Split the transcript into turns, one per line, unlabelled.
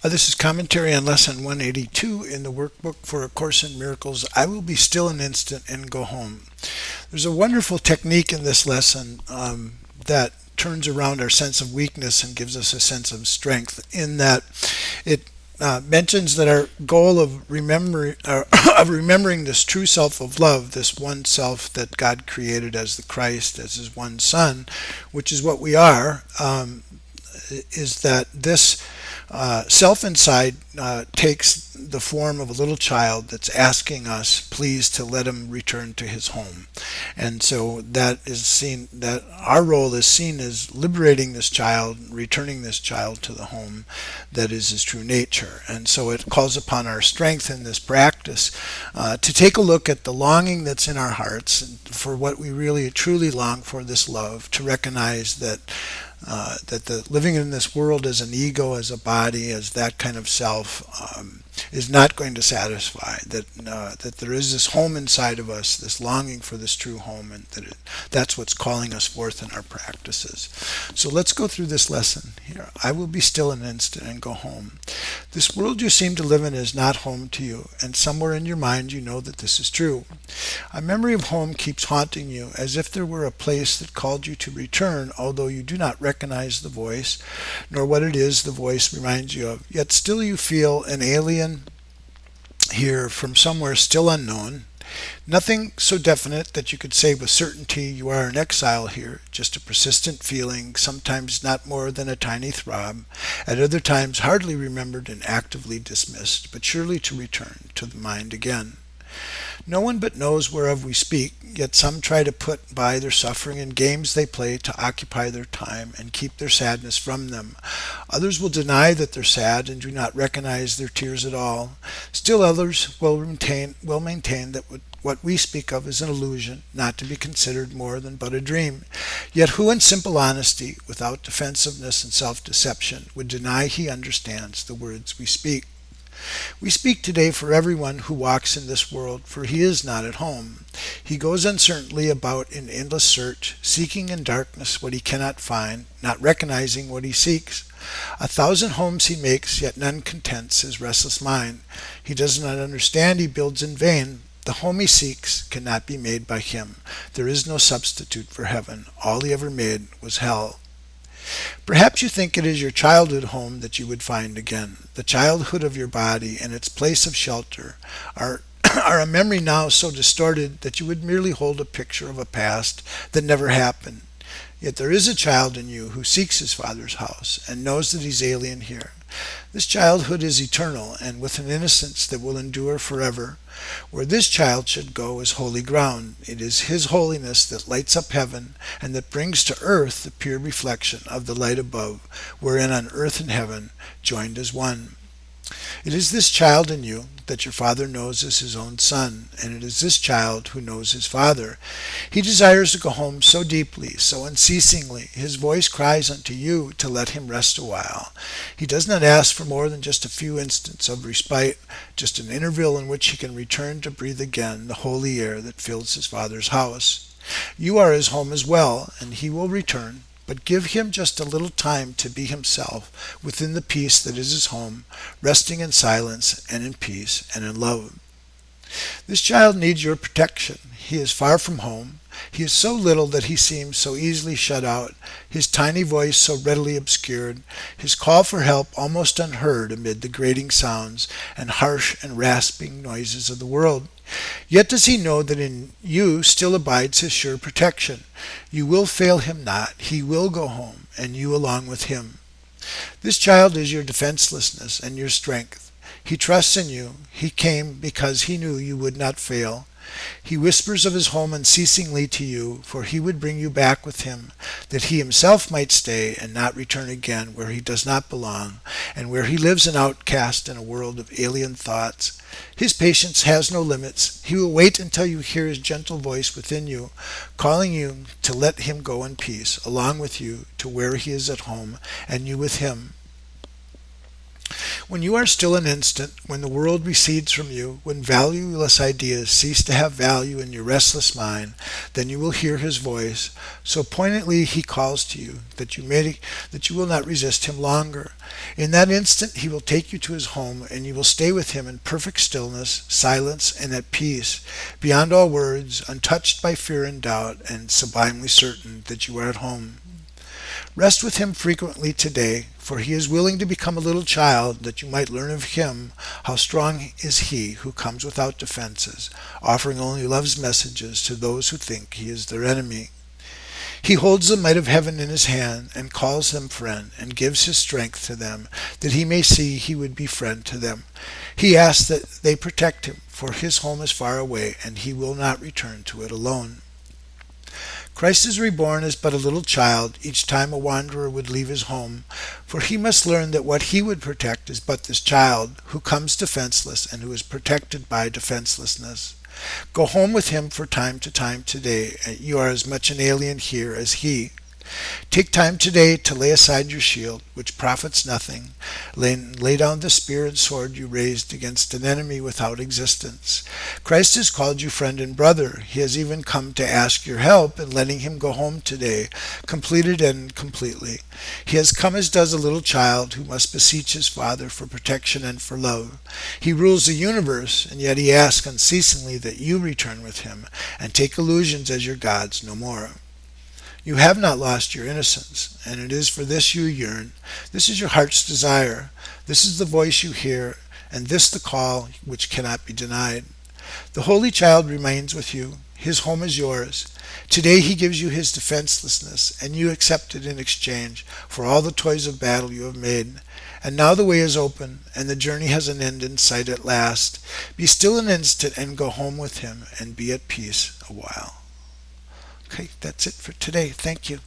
This is commentary on lesson 182 in the workbook for A Course in Miracles. I will be still an instant and go home. There's a wonderful technique in this lesson that turns around our sense of weakness and gives us a sense of strength, in that it mentions that our goal of remembering this true self of love, this one self that God created as the Christ, as his one Son, which is what we are, is that this self inside takes the form of a little child that's asking us, please, to let him return to his home. And so that is seen, that our role is seen as liberating this child, returning this child to the home that is his true nature. And so it calls upon our strength in this practice to take a look at the longing that's in our hearts for what we really truly long for, this love, to recognize that the living in this world as an ego, as a body, as that kind of self, is not going to satisfy. That there is this home inside of us, this longing for this true home, and that's what's calling us forth in our practices. So let's go through this lesson here. I will be still an instant and go home. This world you seem to live in is not home to you, and somewhere in your mind you know that this is true. A memory of home keeps haunting you, as if there were a place that called you to return, although you do not recognize the voice, nor what it is the voice reminds you of. Yet still you feel an alien here from somewhere still unknown. Nothing so definite that you could say with certainty you are an exile here, just a persistent feeling, sometimes not more than a tiny throb, at other times hardly remembered and actively dismissed, but surely to return to the mind again. No one but knows whereof we speak, yet some try to put by their suffering in games they play to occupy their time and keep their sadness from them. Others will deny that they're sad and do not recognize their tears at all. Still others will maintain that what we speak of is an illusion, not to be considered more than but a dream. Yet who in simple honesty, without defensiveness and self-deception, would deny he understands the words we speak? We speak today for everyone who walks in this world, for he is not at home. He goes uncertainly about in endless search, seeking in darkness what he cannot find, not recognizing what he seeks. 1,000 homes he makes, yet none contents his restless mind. He does not understand, he builds in vain. The home he seeks cannot be made by him. There is no substitute for heaven. All he ever made was hell. Perhaps you think it is your childhood home that you would find again. The childhood of your body and its place of shelter are a memory now so distorted that you would merely hold a picture of a past that never happened. Yet there is a child in you who seeks his father's house and knows that he's alien here. This childhood is eternal and with an innocence that will endure forever. Where this child should go is holy ground. It is his holiness that lights up heaven and that brings to earth the pure reflection of the light above, wherein on earth and heaven joined as one. It is this child in you that your father knows as his own son, and it is this child who knows his father. He desires to go home so deeply, so unceasingly. His voice cries unto you to let him rest a while. He does not ask for more than just a few instants of respite, just an interval in which he can return to breathe again the holy air that fills his father's house. You are his home as well, and he will return. But give him just a little time to be himself within the peace that is his home, resting in silence and in peace and in love. This child needs your protection. He is far from home. He is so little that he seems so easily shut out, his tiny voice so readily obscured, his call for help almost unheard amid the grating sounds and harsh and rasping noises of the world. Yet does he know that in you still abides his sure protection. You will fail him not. He will go home, and you along with him. This child is your defenselessness and your strength. He trusts in you. He came because he knew you would not fail. He whispers of his home unceasingly to you, for he would bring you back with him, that he himself might stay and not return again where he does not belong, and where he lives an outcast in a world of alien thoughts. His patience has no limits. He will wait until you hear his gentle voice within you, calling you to let him go in peace, along with you, to where he is at home, and you with him. When you are still an instant, when the world recedes from you, when valueless ideas cease to have value in your restless mind, then you will hear his voice. So poignantly he calls to you that you will not resist him longer. In that instant he will take you to his home, and you will stay with him in perfect stillness, silence, and at peace, beyond all words, untouched by fear and doubt, and sublimely certain that you are at home. Rest with him frequently today, for he is willing to become a little child, that you might learn of him how strong is he who comes without defenses, offering only love's messages to those who think he is their enemy. He holds the might of heaven in his hand, and calls them friend, and gives his strength to them, that he may see he would be friend to them. He asks that they protect him, for his home is far away, and he will not return to it alone. Christ is reborn as but a little child each time a wanderer would leave his home, for he must learn that what he would protect is but this child, who comes defenseless and who is protected by defenselessness. Go home with him for time to time today. You are as much an alien here as he. Take time today to lay aside your shield, which profits nothing. Lay down the spear and sword you raised against an enemy without existence. Christ has called you friend and brother. He has even come to ask your help in letting him go home today, completed and completely. He has come as does a little child who must beseech his father for protection and for love. He rules the universe, and yet he asks unceasingly that you return with him and take illusions as your gods no more. You have not lost your innocence, and it is for this you yearn. This is your heart's desire. This is the voice you hear, and this the call which cannot be denied. The Holy Child remains with you. His home is yours. Today he gives you his defenselessness, and you accept it in exchange for all the toys of battle you have made. And now the way is open, and the journey has an end in sight at last. Be still an instant and go home with him, and be at peace a while. Okay, that's it for today. Thank you.